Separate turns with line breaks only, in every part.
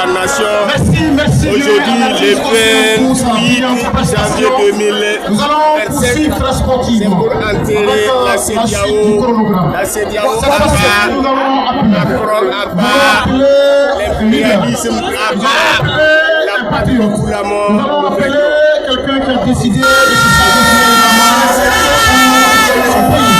la nation.
Merci.
Aujourd'hui, le 28 janvier 2027, c'est pour enterrer la CEDEAO. La CEDEAO Abba, l'impérialisme Abba, la patrie pour la mort.
Nous allons appeler quelqu'un qui a décidé de se sacrifier pour son pays.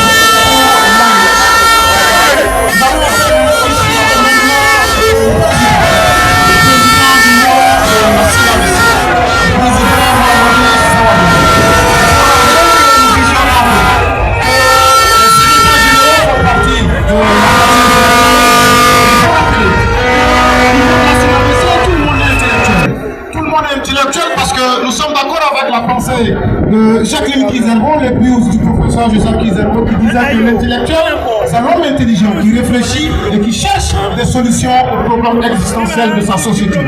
Parce que nous sommes d'accord avec la pensée de Jacqueline Kizerbo, l'épouse du professeur Joseph Kizerbo, qui disait que l'intellectuel, c'est l'homme intelligent qui réfléchit et qui cherche des solutions aux problèmes existentiels de sa société.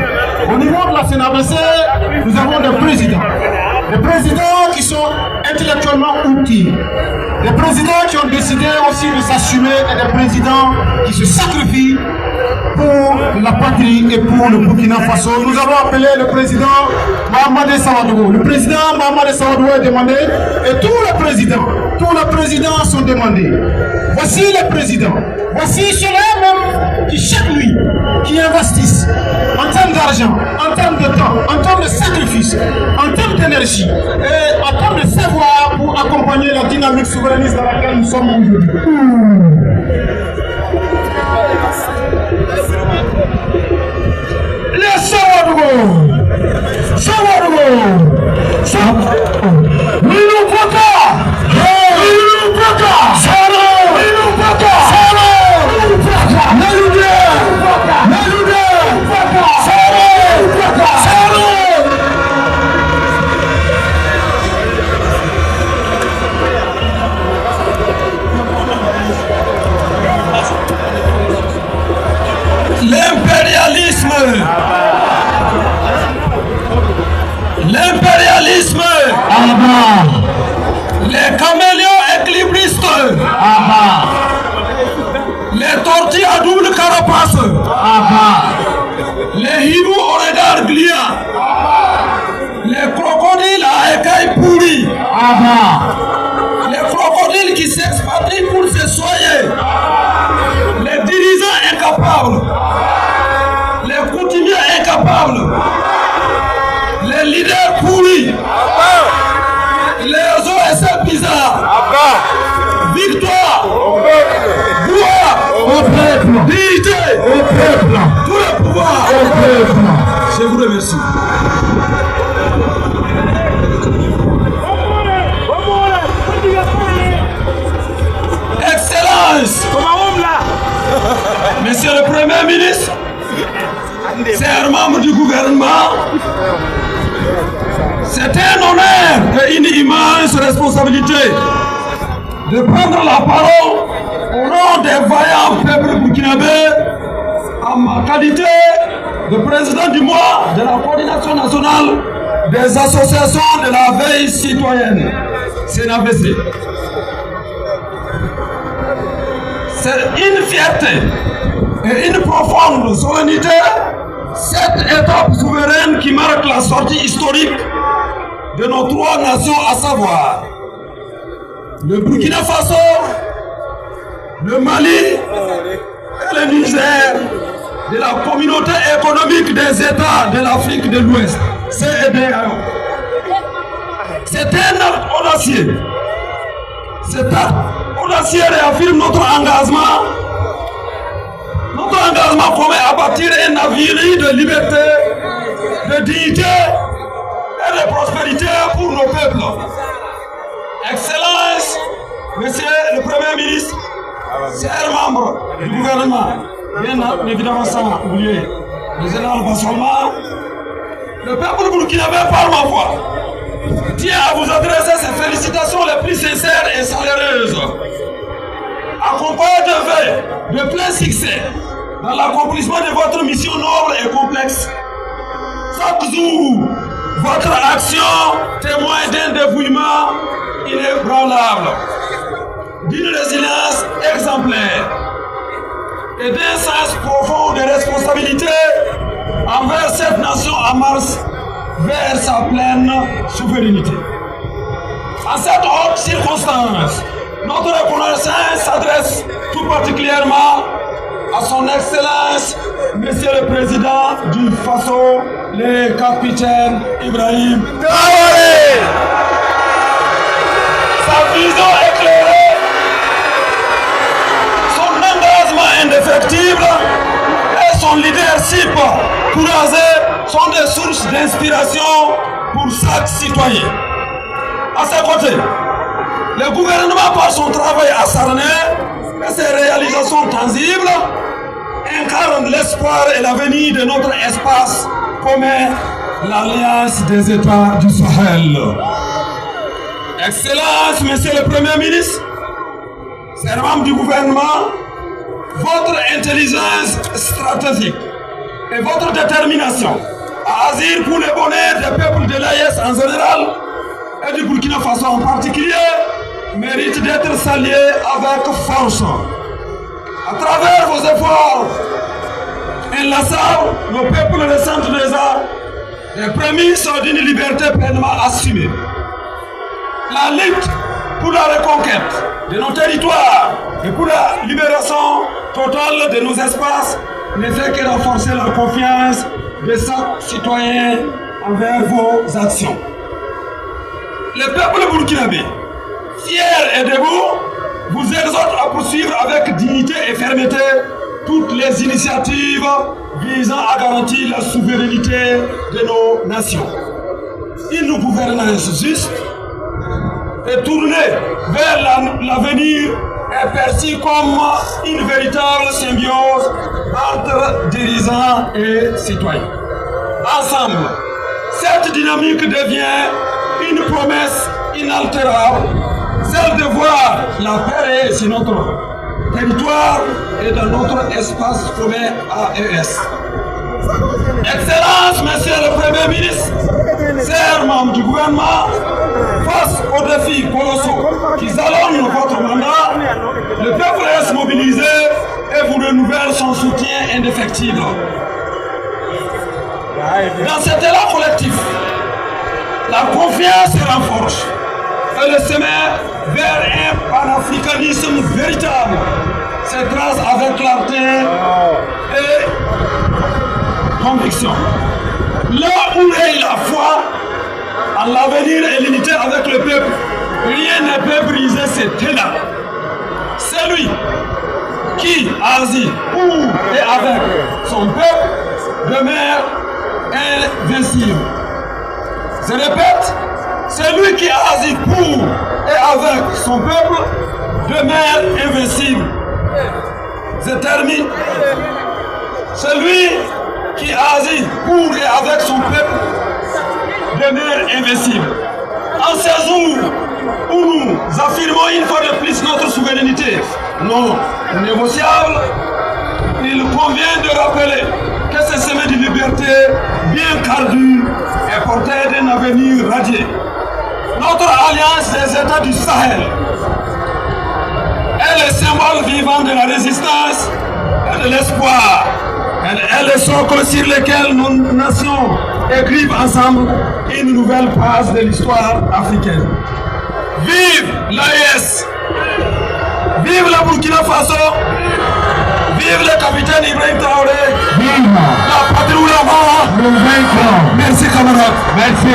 Au niveau de la CNAVC, nous avons des présidents qui sont intellectuellement outils, des présidents qui ont décidé aussi de s'assumer et des présidents qui se sacrifient pour la patrie et pour le Burkina Faso. Nous avons appelé le président Mahamadou Sawadougou. Le président Mahamadou Sawadougou est demandé et tous les présidents sont demandés. Voici les présidents. Voici ceux-là même qui chaque nuit, qui investissent en termes d'argent, en termes de temps, en termes de sacrifice, en termes d'énergie et en termes de savoir pour accompagner la dynamique souverainiste dans laquelle nous sommes aujourd'hui.
L'impérialisme, les caméléons équilibristes, les tortilles à double carapace, les hiboux au regard gliant, les crocodiles à écailles pourries, les crocodiles qui s'expatrient pour se soigner, les dirigeants incapables, les coutumiers incapables, les leaders pourris, les OSF bizarres, victoire, gloire, dignité, tout le pouvoir. Je vous remercie. Excellence, Monsieur le Premier ministre, chers membres du gouvernement, c'est un honneur et une immense responsabilité de prendre la parole au nom des vaillants peuples burkinabés en ma qualité de président du mois de la coordination nationale des associations de la veille citoyenne, CNAVC. C'est une fierté et une profonde solennité, cette étape souveraine qui marque la sortie historique de nos trois nations, à savoir le Burkina Faso, le Mali et le Niger, de la communauté économique des États de l'Afrique de l'Ouest, CEDEAO. C'est un acte audacieux. Cet acte audacieux réaffirme notre engagement commun à bâtir un avenir de liberté, de dignité et de prospérité pour nos peuples. Excellence, Monsieur le Premier ministre, chers membres du gouvernement, bien évidemment sans oublier le général Bassolma, le peuple burkinabé par ma voix tient à vous adresser ses félicitations les plus sincères et chaleureuses. Accompagné de vœux de plein succès dans l'accomplissement de votre mission noble et complexe. Chaque jour, votre action témoigne d'un dévouement inébranlable, d'une résilience exemplaire et d'un sens profond de responsabilité envers cette nation en marche vers sa pleine souveraineté. En cette haute circonstance, notre reconnaissance s'adresse tout particulièrement à son Excellence, Monsieur le Président du Faso, le capitaine Ibrahim Traoré. Sa vision éclairée, son engagement indéfectible et son leadership courageux sont des sources d'inspiration pour chaque citoyen. À ses côtés, le gouvernement, par son travail acharné et ses réalisations tangibles, incarne l'espoir et l'avenir de notre espace commun, l'Alliance des États du Sahel. Excellence, Monsieur le Premier ministre, chers membres du gouvernement, votre intelligence stratégique et votre détermination à agir pour le bonheur des peuples de l'AES en général et du Burkina Faso en particulier mérite d'être salué avec force. À travers vos efforts inlassables, nos peuples ressentent déjà les prémices d'une liberté pleinement assumée. La lutte pour la reconquête de nos territoires et pour la libération totale de nos espaces ne fait que renforcer la confiance de chaque citoyen envers vos actions. Le peuple burkinabé, fier et debout, vous exhorte à poursuivre avec dignité et fermeté toutes les initiatives visant à garantir la souveraineté de nos nations. Une gouvernance juste et tournée vers l'avenir est perçue comme une véritable symbiose entre dirigeants et citoyens. Ensemble, cette dynamique devient une promesse inaltérable, celle de voir la paix sur notre territoire et dans notre espace commun AES. Excellence, Monsieur le Premier ministre, chers membres du gouvernement, face aux défis colossaux qui jalonnent votre mandat, le peuple reste mobilisé et vous renouvelle son soutien indéfectible. Dans cet élan collectif, la confiance se renforce et le chemin vers un panafricanisme véritable se trace avec clarté et conviction. Là où est la foi en l'avenir et l'unité avec le peuple, rien ne peut briser cet élan. Celui qui agit pour et avec son peuple demeure invincible. Je répète, celui qui agit pour et avec son peuple demeure invincible. Je termine. Celui qui agit pour et avec son peuple demeure invincible. En ces jours où nous affirmons une fois de plus notre souveraineté non négociable, il convient de rappeler que ce chemin de liberté bien cardu est porté d'un avenir radieux. Notre alliance des États du Sahel est le symbole vivant de la résistance et de l'espoir. Elle est le socle sur lequel nos nations écrivent ensemble une nouvelle page de l'histoire africaine. Vive l'AES! Vive le Burkina Faso! Vive le capitaine Ibrahim Traoré! Vive la patrie ou la mort! Merci camarades! Merci!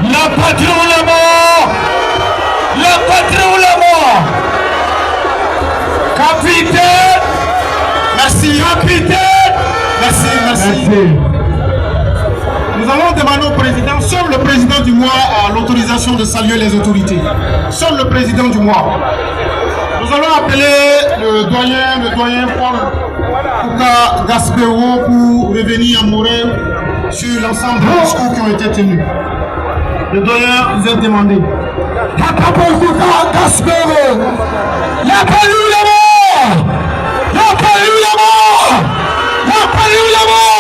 La patrie ou la mort! La patrie ou la mort! Capitaine! Merci, capitaine! Merci. Nous allons demander au président, seul le président du mois a l'autorisation de saluer les autorités. Seul le président du mois. Nous allons appeler le doyen Paul Kouka Gaspero pour revenir amourer sur l'ensemble des discours qui ont été tenus. Le doyen vous est demandé.
Katapokuka Kaspero. Il n'y a pas eu la mort. Il n'y a pas eu la mort. Il n'y a pas eu la mort.